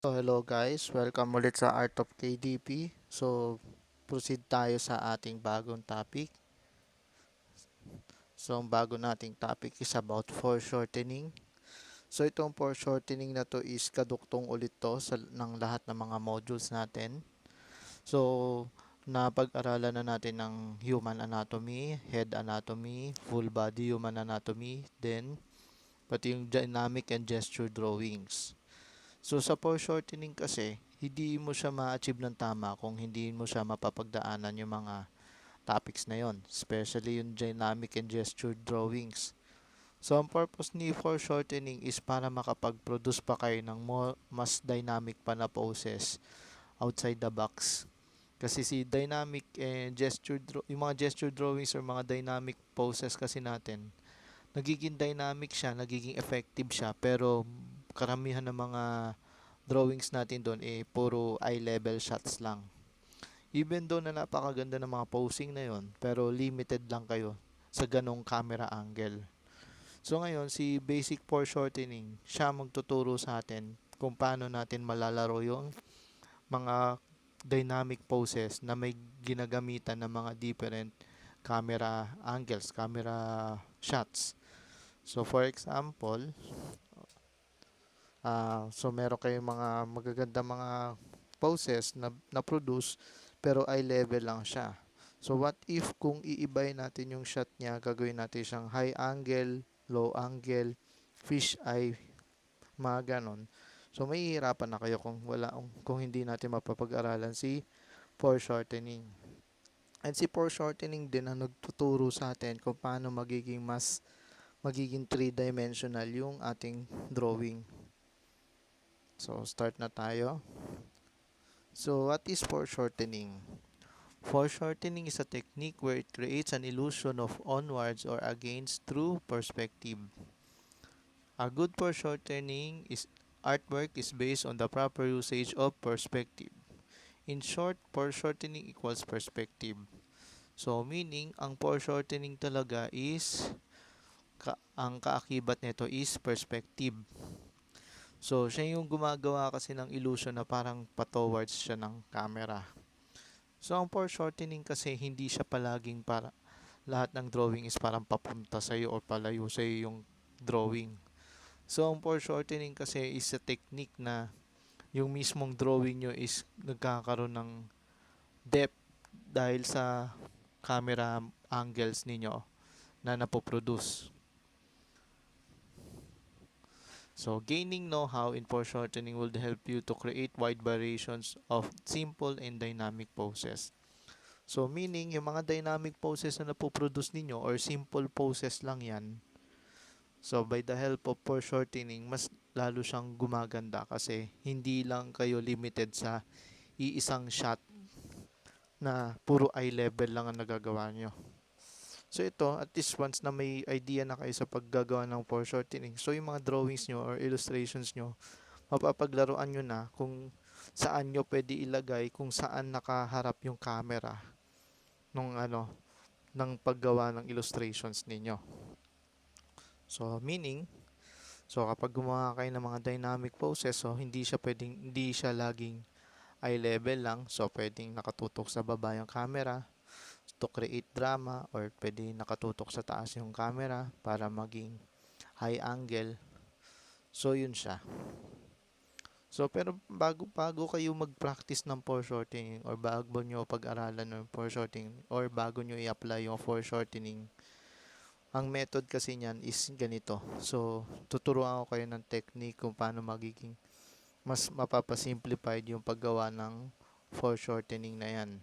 So hello guys, welcome ulit sa Art of KDP. So proceed tayo sa ating bagong topic. So ang bago nating topic is about foreshortening. So itong foreshortening na to is kaduktong ulit to ng lahat ng mga modules natin. So napag-aralan na natin ng human anatomy, head anatomy, full body human anatomy, then pati yung dynamic and gesture drawings. So sa foreshortening kasi, hindi mo siya ma-achieve ng tama kung hindi mo siya mapapagdaanan yung mga topics na yon, especially yung dynamic and gesture drawings. So ang purpose ni foreshortening is para makapag-produce pa kayo ng mas dynamic pa na poses outside the box. Kasi si dynamic and yung mga gesture drawings or mga dynamic poses kasi natin, nagiging dynamic siya, nagiging effective siya, pero karamihan ng mga drawings natin doon puro eye level shots lang. Even though na napakaganda ng mga posing na yon, pero limited lang kayo sa ganong camera angle. So ngayon, si basic foreshortening, siya magtuturo sa atin kung paano natin malalaro yung mga dynamic poses na may ginagamitan ng mga different camera angles, camera shots. So for example, so meron kayong mga magaganda mga poses na produce pero eye level lang siya. So what if kung iibay natin yung shot niya, gagawin natin siyang high angle, low angle, fish eye, mga ganon. So mahihirapan na kayo kung hindi natin mapapag-aralan si foreshortening. And si foreshortening din ang nagtuturo sa atin kung paano magiging three-dimensional yung ating drawing. So start na tayo. So what is foreshortening? Foreshortening is a technique where it creates an illusion of onwards or against through perspective. A good foreshortening is artwork is based on the proper usage of perspective. In short, foreshortening equals perspective. So meaning, ang foreshortening talaga is ang kaakibat nito is perspective. So siya yung gumagawa kasi ng illusion na parang pa-towards siya ng camera. So ang foreshortening kasi hindi siya palaging para lahat ng drawing is parang papunta sa iyo or palayo sa iyo yung drawing. So ang foreshortening kasi is a technique na yung mismong drawing nyo is nagkakaroon ng depth dahil sa camera angles ninyo na napoproduce. So gaining know-how in foreshortening will help you to create wide variations of simple and dynamic poses. So meaning, yung mga dynamic poses na napoproduce ninyo or simple poses lang yan, so by the help of foreshortening, mas lalo siyang gumaganda kasi hindi lang kayo limited sa iisang shot na puro eye level lang ang nagagawa nyo. So ito, at least once na may idea na kayo sa paggagawa ng foreshortening, so yung mga drawings nyo or illustrations nyo, mapapaglaruan nyo na kung saan nyo pwede ilagay, kung saan nakaharap yung camera nung ng paggawa ng illustrations ninyo. So meaning, so kapag gumawa kayo ng mga dynamic poses, so hindi siya laging eye level lang. So pwedeng nakatutok sa baba yung camera to create drama, or pwede nakatutok sa taas yung camera para maging high angle. So yun siya. So pero bago kayo mag-practice ng foreshortening or bago nyo pag-aralan ng foreshortening or bago nyo i-apply yung foreshortening, ang method kasi niyan is ganito. So tuturuan ko kayo ng technique kung paano magiging mas mapapasimplified yung paggawa ng foreshortening na yan.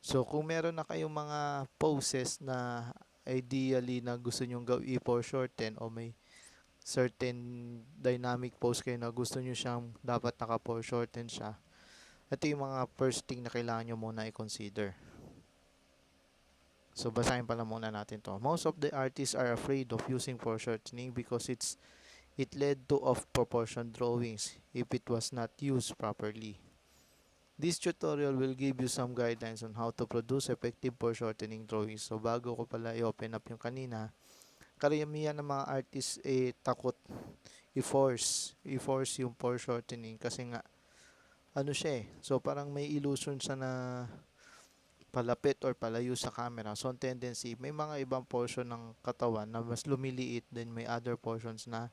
So kung meron na kayong mga poses na ideally na gusto nyong i-foreshorten o may certain dynamic pose kayo na gusto nyo siyang dapat naka-foreshorten siya, ito yung mga first thing na kailangan nyo muna i-consider. So basahin pala muna natin to. Most of the artists are afraid of using foreshortening because it led to off-proportion drawings if it was not used properly. This tutorial will give you some guidelines on how to produce effective foreshortening drawings. So bago ko pala i-open up yung kanina, karamihan ng mga artist takot i-force yung foreshortening kasi nga ano siya so parang may illusion sa na palapit or palayo sa camera. So, ang tendency, may mga ibang portion ng katawan na mas lumiliit then may other portions na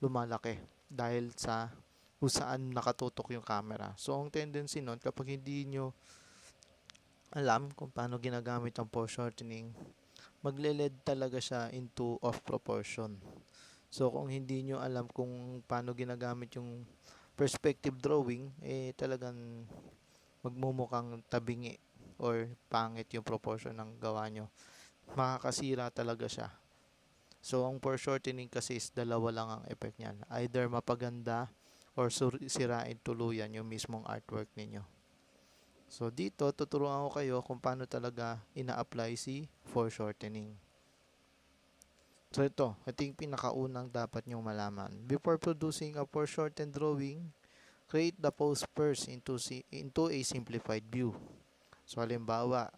lumalaki dahil sa kung saan nakatutok yung camera. So, ang tendency nun, kapag hindi nyo alam kung paano ginagamit ang foreshortening, magle-lead talaga siya into off proportion. So, kung hindi nyo alam kung paano ginagamit yung perspective drawing, talagang magmumukhang tabingi or pangit yung proportion ng gawa nyo. Makakasira talaga siya. So, ang foreshortening kasi is dalawa lang ang effect niyan. Either mapaganda or sirain tuluyan yung mismong artwork ninyo. So, dito, tuturuan ko kayo kung paano talaga ina-apply si foreshortening. So, ito yung pinakaunang dapat nyong malaman. Before producing a foreshortened drawing, create the pose first into a simplified view. So, halimbawa,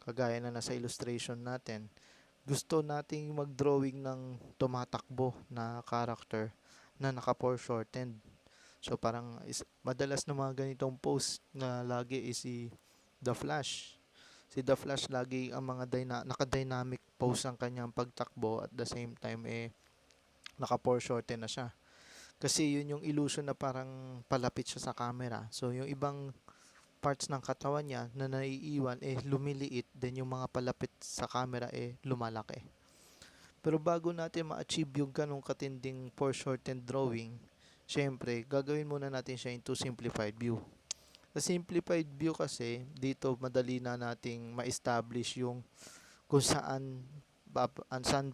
kagaya na nasa illustration natin, gusto nating mag-drawing ng tumatakbo na character na naka-foreshortened. So, parang madalas na mga ganitong post na lagi is si The Flash. Si The Flash lagi ang mga naka-dynamic pose ang kanyang pagtakbo at the same time naka-foreshorten na siya. Kasi yun yung illusion na parang palapit siya sa camera. So, yung ibang parts ng katawan niya na naiiwan lumiliit, then yung mga palapit sa camera lumalaki. Pero bago natin ma-achieve yung ganong katinding foreshortened drawing, syempre gagawin muna natin siya into simplified view. Sa simplified view kasi, dito madali na nating ma-establish yung kung saan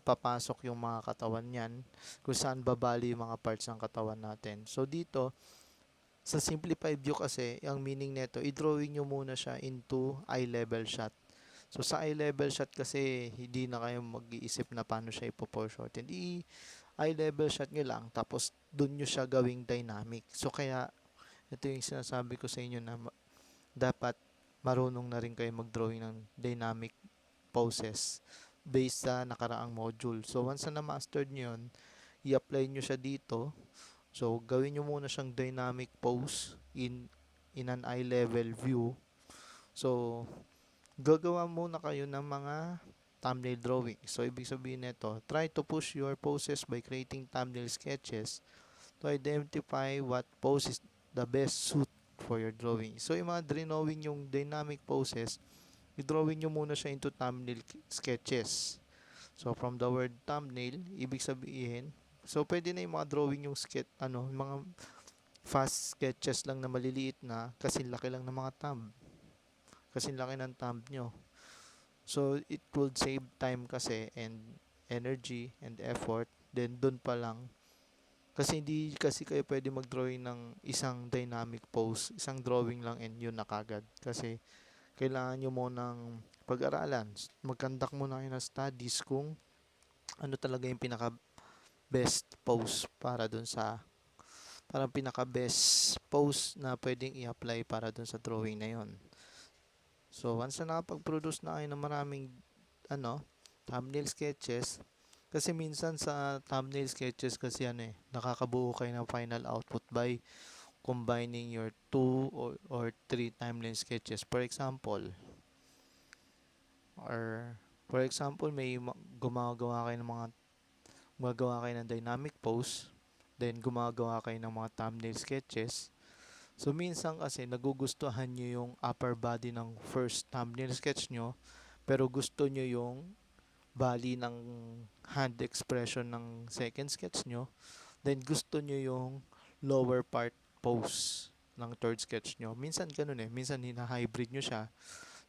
papasok yung mga katawan niyan, kung saan babali yung mga parts ng katawan natin. So dito, sa simplified view kasi, ang meaning nito, i-drawing nyo muna siya into eye level shot. So sa eye level shot kasi, hindi na kayo mag-iisip na paano siya ipo-foreshorten. Eye level shot nyo lang, tapos dun nyo siya gawing dynamic. So kaya, ito yung sinasabi ko sa inyo na dapat marunong na rin kayo mag-drawing ng dynamic poses based sa nakaraang module. So once na mastered nyo yun, i-apply nyo siya dito. So, gawin nyo muna siyang dynamic pose in an eye level view. So, gagawa muna kayo ng mga thumbnail drawing. So, ibig sabihin nito, try to push your poses by creating thumbnail sketches to identify what pose is the best suit for your drawing. So, yung mga drawing yung dynamic poses, i-drawing nyo muna siya into thumbnail sketches. So, from the word thumbnail, ibig sabihin, so pwede na yung mga drawing yung mga fast sketches lang na maliliit na kasi laki lang ng mga thumb. Kasi laki ng thumb nyo. So, it would save time kasi and energy and effort. Then, dun pa lang. Kasi hindi kasi kayo pwede mag-drawing ng isang dynamic pose, isang drawing lang and yun na kagad. Kasi, kailangan nyo mo ng pag-aralan. Mag-conduct muna kayo ng studies kung ano talaga yung pinaka best pose para dun sa parang pinaka best pose na pwedeng i-apply para dun sa drawing na yon. So once na nakapag-produce na kayo ng maraming thumbnail sketches, kasi minsan sa thumbnail sketches kasi nakakabuo kayo ng final output by combining your 2 or 3 thumbnail sketches. For example, may gumagawa kayo ng dynamic pose, then gumagawa kayo ng mga thumbnail sketches. So, minsan kasi nagugustuhan nyo yung upper body ng first thumbnail sketch nyo, pero gusto nyo yung body ng hand expression ng second sketch nyo, then gusto nyo yung lower part pose ng third sketch nyo. Minsan ganun minsan hina-hybrid nyo siya.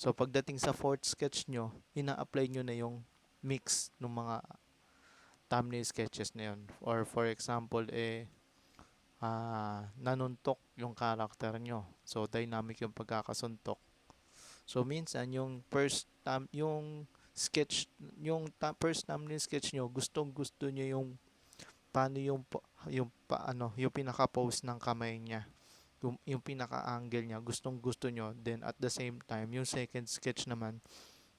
So, pagdating sa fourth sketch nyo, ina-apply nyo na yung mix ng mga thumbnail sketches na yun. Or for example, nanuntok yung character nyo. So, dynamic yung pagkakasuntok. So, minsan, yung first thumbnail sketch nyo, gustong-gusto nyo yung paano yung pinaka-pose ng kamay niya. Yung pinaka-angle niya, gustong-gusto nyo. Then, at the same time, yung second sketch naman,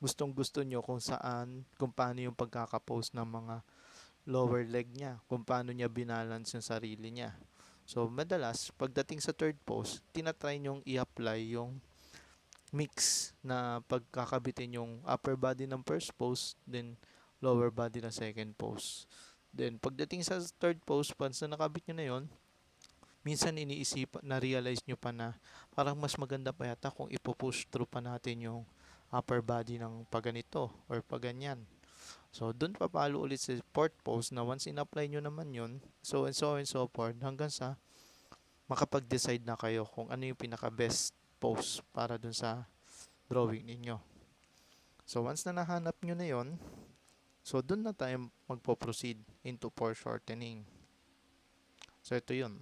gustong-gusto nyo kung paano yung pagkaka-pose ng mga lower leg niya, kung paano niya binalance yung sarili niya. So, madalas, pagdating sa third pose, tinatry nyong i-apply yung mix na pagkakabitin yung upper body ng first pose, then lower body ng second pose. Then, pagdating sa third pose, once na nakabit nyo na yon, minsan iniisip, na-realize nyo pa na parang mas maganda pa yata kung ipo-push through pa natin yung upper body ng paganito or paganyan. So, dun papalo ulit sa fourth pose na once in-apply nyo naman yun, so and so and so forth, hanggang sa makapag-decide na kayo kung ano yung pinaka-best pose para dun sa drawing ninyo. So, once na nahanap nyo na yon, so dun na tayo magpo-proceed into foreshortening. So, ito yun.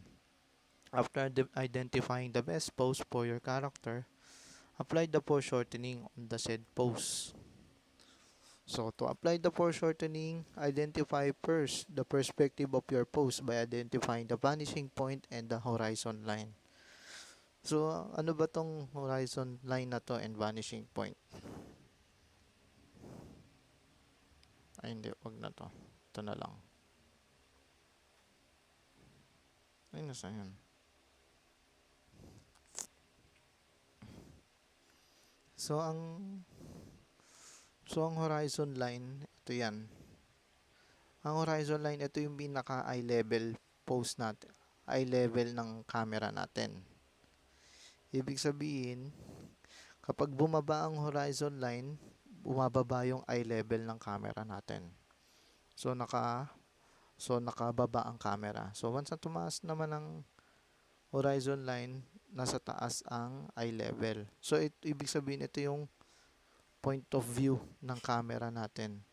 After identifying the best pose for your character, apply the foreshortening on the said pose. So, to apply the foreshortening, identify first the perspective of your pose by identifying the vanishing point and the horizon line. So, ano ba tong horizon line na to and vanishing point? Ay, hindi. Wag na to. Ito na lang. Ay, nasa yun. So, ang horizon line, ito yan. Ang horizon line, ito yung pinaka eye level pose natin. Eye level ng camera natin. Ibig sabihin, kapag bumaba ang horizon line, bumababa yung eye level ng camera natin. So, nakababa ang camera. So, once na tumaas naman ang horizon line, nasa taas ang eye level. So, ibig sabihin, ito yung point of view ng camera natin.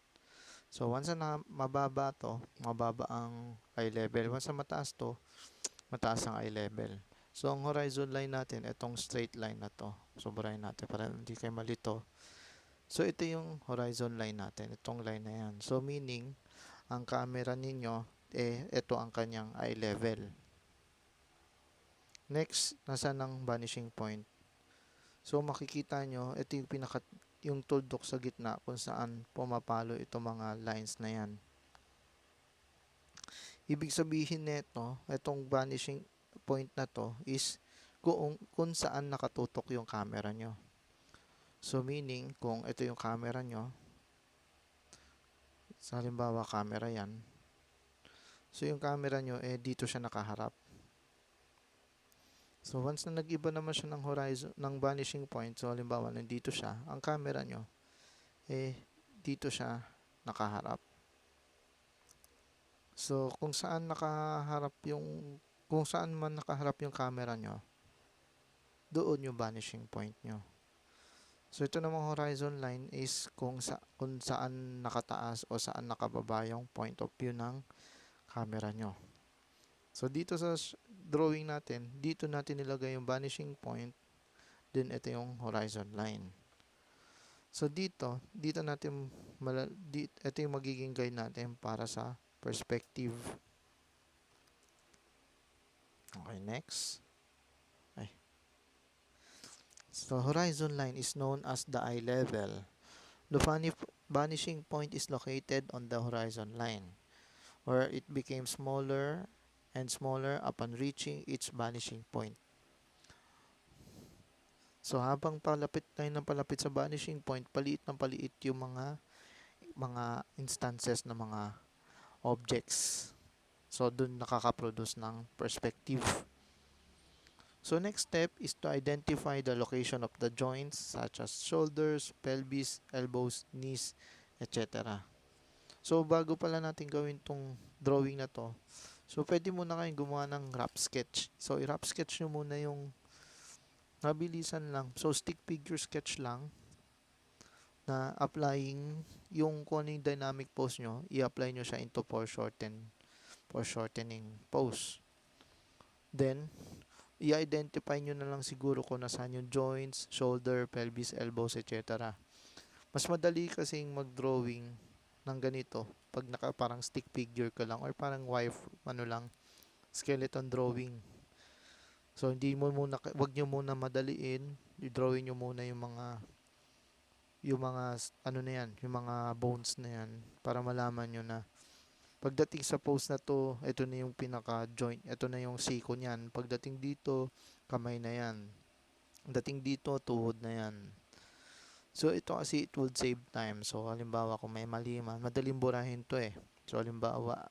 So, once na mababa to, mababa ang eye level. Once na mataas to, mataas ang eye level. So, ang horizon line natin, itong straight line na to. So, burahin natin para hindi kayo malito. So, ito yung horizon line natin. Itong line na yan. So, meaning, ang camera ninyo, ito ang kanyang eye level. Next, nasa ng vanishing point. So, makikita nyo, ito yung yung tuldok sa gitna kung saan pumapalo itong mga lines na yan. Ibig sabihin nito, itong vanishing point na to is kung saan nakatutok yung camera nyo. So, meaning, kung ito yung camera nyo, sa halimbawa, camera yan. So, yung camera nyo, dito siya nakaharap. So, once na nag-iba naman siya ng horizon, ng vanishing point, so, halimbawa, nandito siya, ang camera nyo, dito siya nakaharap. So, kung saan man nakaharap yung camera nyo, doon yung vanishing point nyo. So, ito namang horizon line is kung saan nakataas o saan nakababa yung point of view ng camera nyo. So, dito sa drawing natin, dito natin nilagay yung vanishing point, then ito yung horizon line. So, dito natin, ito yung magiging guide natin para sa perspective. Okay, next. So, horizon line is known as the eye level. The vanishing point is located on the horizon line, where it became smaller and smaller upon reaching its vanishing point. So, habang palapit sa vanishing point, paliit ng paliit yung mga instances ng mga objects. So, dun nakaka-produce ng perspective. So, next step is to identify the location of the joints such as shoulders, pelvis, elbows, knees, etc. So, bago pala natin gawin tong drawing na to, so, pwede muna kayong gumawa ng rough sketch. So, i-rough sketch nyo muna yung mabilisan lang. So, stick figure sketch lang na applying yung kung ano yung dynamic pose nyo, i-apply nyo siya into foreshortening pose. Then, i-identify nyo na lang siguro kung nasaan yung joints, shoulder, pelvis, elbows, etc. Mas madali kasing mag-drawing ng ganito pag parang stick figure ka lang or parang skeleton drawing. So, wag nyo muna madaliin, i-drawing nyo muna yung mga ano na yan, yung mga bones na yan para malaman nyo na Pagdating sa pose na to, ito na yung pinaka joint, ito na yung siko niyan. Pagdating dito, kamay na yan. Dating dito, tuhod na yan. So ito kasi it would save time. So halimbawa kung may mali man, madaling burahin to eh. So halimbawa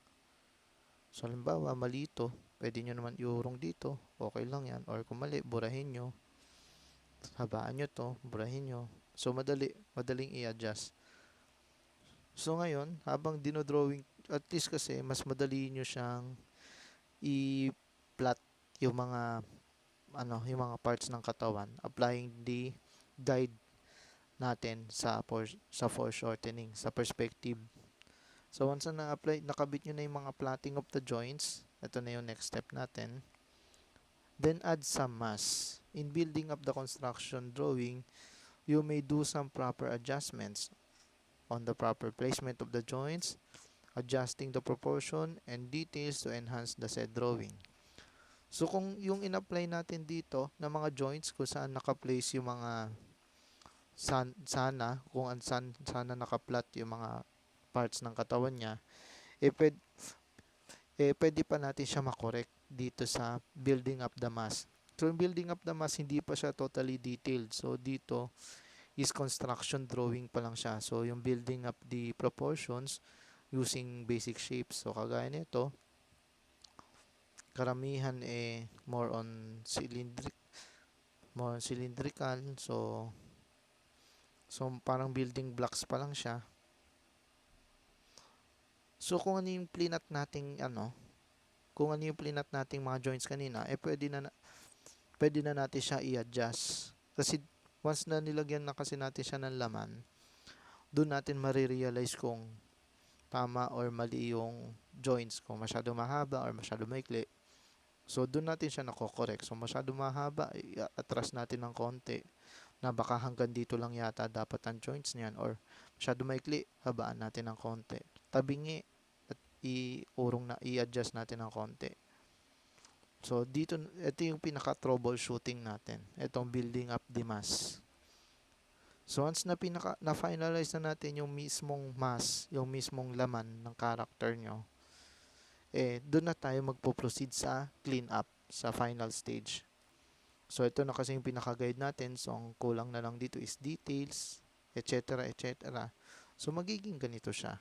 mali to, pwede nyo naman iurong dito. Okay lang yan. Or kung mali, burahin nyo. Habaan nyo to, burahin nyo. So madaling i-adjust. So ngayon, habang dinodrawing, at least kasi mas madali nyo siyang i-plot yung mga yung mga parts ng katawan, applying the guide natin sa foreshortening, sa perspective. So once na na-apply, nakabit nyo na yung mga plotting of the joints, ito na yung next step natin. Then add some mass. In building up the construction drawing, you may do some proper adjustments on the proper placement of the joints, adjusting the proportion and details to enhance the said drawing. So kung yung in-apply natin dito na mga joints kung saan naka-place yung mga sana naka-plot yung mga parts ng katawan niya, eh pwede pa natin siya makorek dito sa building up the mass. So yung building up the mass, hindi pa siya totally detailed. So dito is construction drawing pa lang siya. So yung building up the proportions using basic shapes. So kagaya nito, karamihan more on cylindrical. So parang building blocks pa lang siya. So kung ano yung plinat nating mga joints kanina, pwede na natin siya i-adjust. Kasi once na nilagyan na kasi natin siya ng laman, doon natin marirealize kung tama or mali yung joints, kung masyado mahaba or masyado maikli. So doon natin siya nako-correct. So masyado mahaba, i-atras natin ng konti na baka hanggang dito lang yata dapat ang joints niyan, or masyado maikli, habaan natin ng konti. Tabingi at i-adjust natin ng konti. So ito yung pinaka troubleshooting natin. Itong building up the mass. So once na finalize na natin yung mismong mass, yung mismong laman ng character nyo, doon na tayo magpo-proceed sa clean up sa final stage. So ito na kasi yung pinaka-guide natin. So ang kulang na lang dito is details, etc. etc. So magiging ganito siya.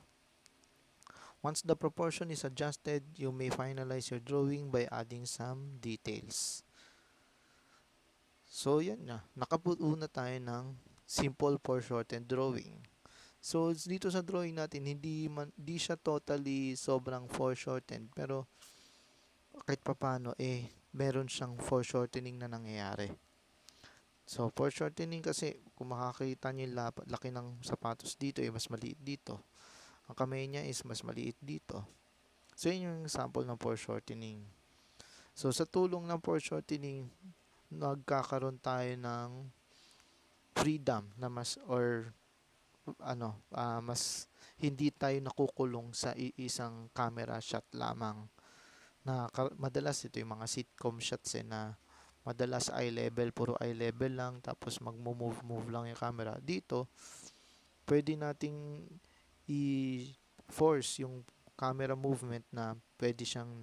Once the proportion is adjusted, you may finalize your drawing by adding some details. So yan na, nakabuo na tayo ng simple foreshortened drawing. So dito sa drawing natin, hindi siya totally sobrang foreshortened, pero kahit papano meron siyang foreshortening na nangyayari. So foreshortening kasi, kung makakita niyo yung laki ng sapatos dito, mas maliit dito. Ang kamay niya is mas maliit dito. So yun yung sample ng foreshortening. So sa tulong ng foreshortening, nagkakaroon tayo ng freedom na mas hindi tayo nakukulong sa isang camera shot lamang. Madalas ito yung mga sitcom shots na madalas puro eye level lang, tapos move lang yung camera. Dito, pwede nating i-force yung camera movement na pwede siyang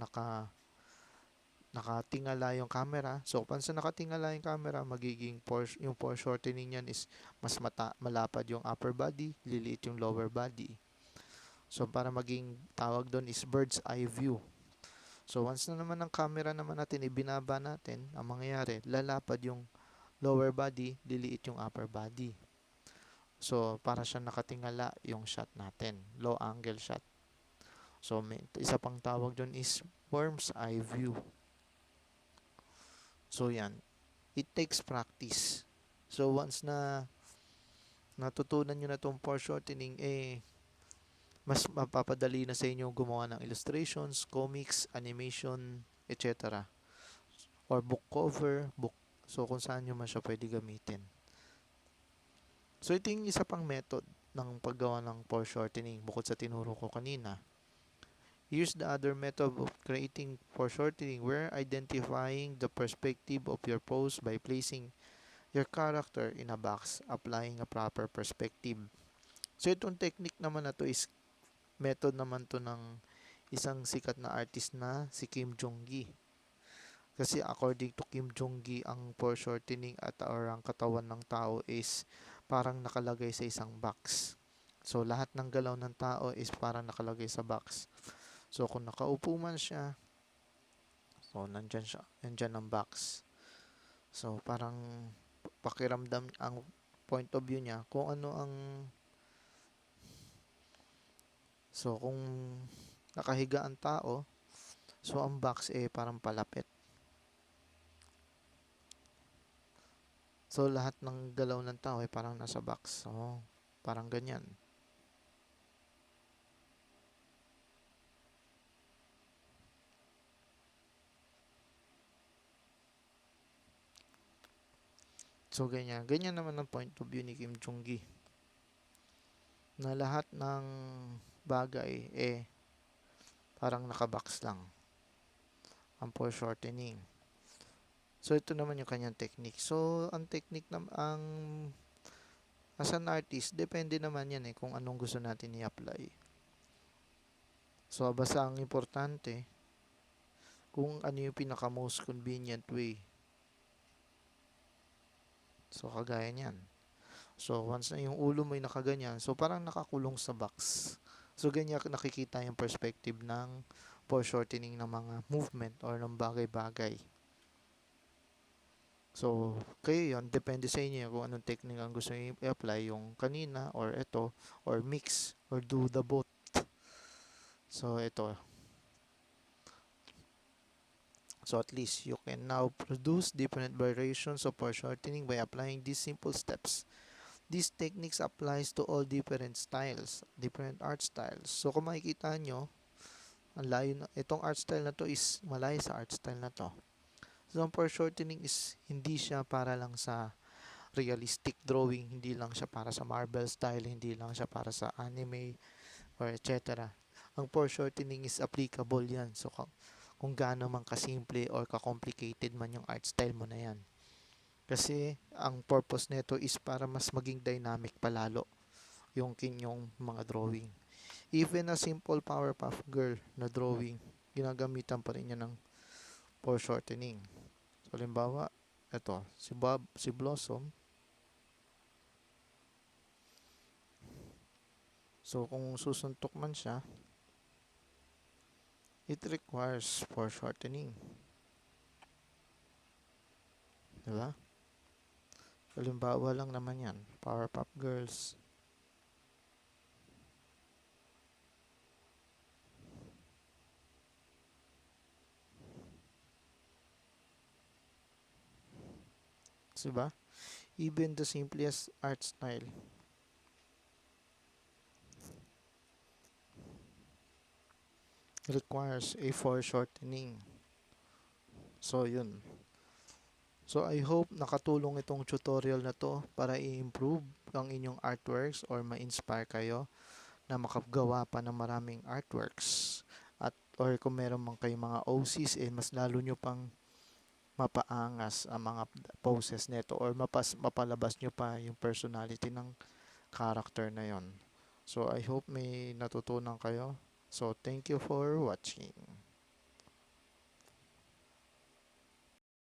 nakatingala yung camera. So, pansa nakatingala yung camera, yung foreshortening niyan is mas malapad yung upper body, liliit yung lower body. So, para maging tawag doon is bird's eye view. So, once na naman ang camera naman natin, ibinaba natin, ang mangyayari, lalapad yung lower body, liliit yung upper body. So, para siya nakatingala yung shot natin, low angle shot. So, isa pang tawag doon is worm's eye view. So, yan. It takes practice. So, once na natutunan nyo na itong foreshortening, mas mapapadali na sa inyo gumawa ng illustrations, comics, animation, etc. Or book cover, so kung saan nyo man siya pwede gamitin. So, ito yung isa pang method ng paggawa ng foreshortening bukod sa tinuro ko kanina. Here's the other method of creating foreshortening, where identifying the perspective of your pose by placing your character in a box, applying a proper perspective. So itong technique naman na to is method naman to ng isang sikat na artist na si Kim Jong-gi. Kasi according to Kim Jong-gi, ang foreshortening at or ang katawan ng tao is parang nakalagay sa isang box. So lahat ng galaw ng tao is parang nakalagay sa box. So kung nakaupo man siya, so nandyan siya, nandyan ang box. So parang pakiramdam ang point of view niya kung ano ang so kung nakahiga ang tao, so ang box eh parang palapit. So lahat ng galaw ng tao ay parang nasa box. So parang ganyan. So ganyan. Ganyan naman ang point of view ni Kim Jong-gi. Na lahat ng bagay eh parang nakabox lang. Ang foreshortening. So ito naman yung kanyang technique. So ang technique na ang as an artist, depende naman yan eh kung anong gusto natin i-apply. So basta ang importante kung ano yung pinaka most convenient way. So kagaya niyan. So once na yung ulo mo ay nakaganyan, so parang nakakulong sa box. So ganyan nakikita yung perspective ng foreshortening ng mga movement or ng bagay-bagay. So, kayo yon depende sa inyo kung anong technique ang gusto niyo i-apply, yung kanina or ito, or mix, or do the both. So, ito. So, at least you can now produce different variations of foreshortening by applying these simple steps. These techniques applies to all different styles, different art styles. So, kung makikita nyo, ang layo na, itong art style na to is malayo sa art style na to. So, ang foreshortening is hindi siya para lang sa realistic drawing, hindi lang siya para sa Marvel style, hindi lang siya para sa anime or etc. Ang foreshortening is applicable yan. So, kung gaano man kasimple or ka-complicated man yung art style mo na yan. Kasi, ang purpose nito is para mas maging dynamic palalo yung kinyong mga drawing. Even a simple Powerpuff Girl na drawing, ginagamitan pa rin niya ng foreshortening. So, halimbawa, ito, si Blossom. So, kung susuntok man siya, it requires foreshortening. Diba? Halimbawa lang naman yan. Powerpuff Girls. Diba? Even the simplest art style requires a foreshortening. So, yun. So, I hope nakatulong itong tutorial na to para i-improve ang inyong artworks or ma-inspire kayo na makagawa pa ng maraming artworks. At or kung meron man kayong mga OCs, eh, mas lalo nyo pang mapaangas ang mga poses nito or mapalabas nyo pa yung personality ng character na yon. So, I hope may natutunan kayo. So, thank you for watching.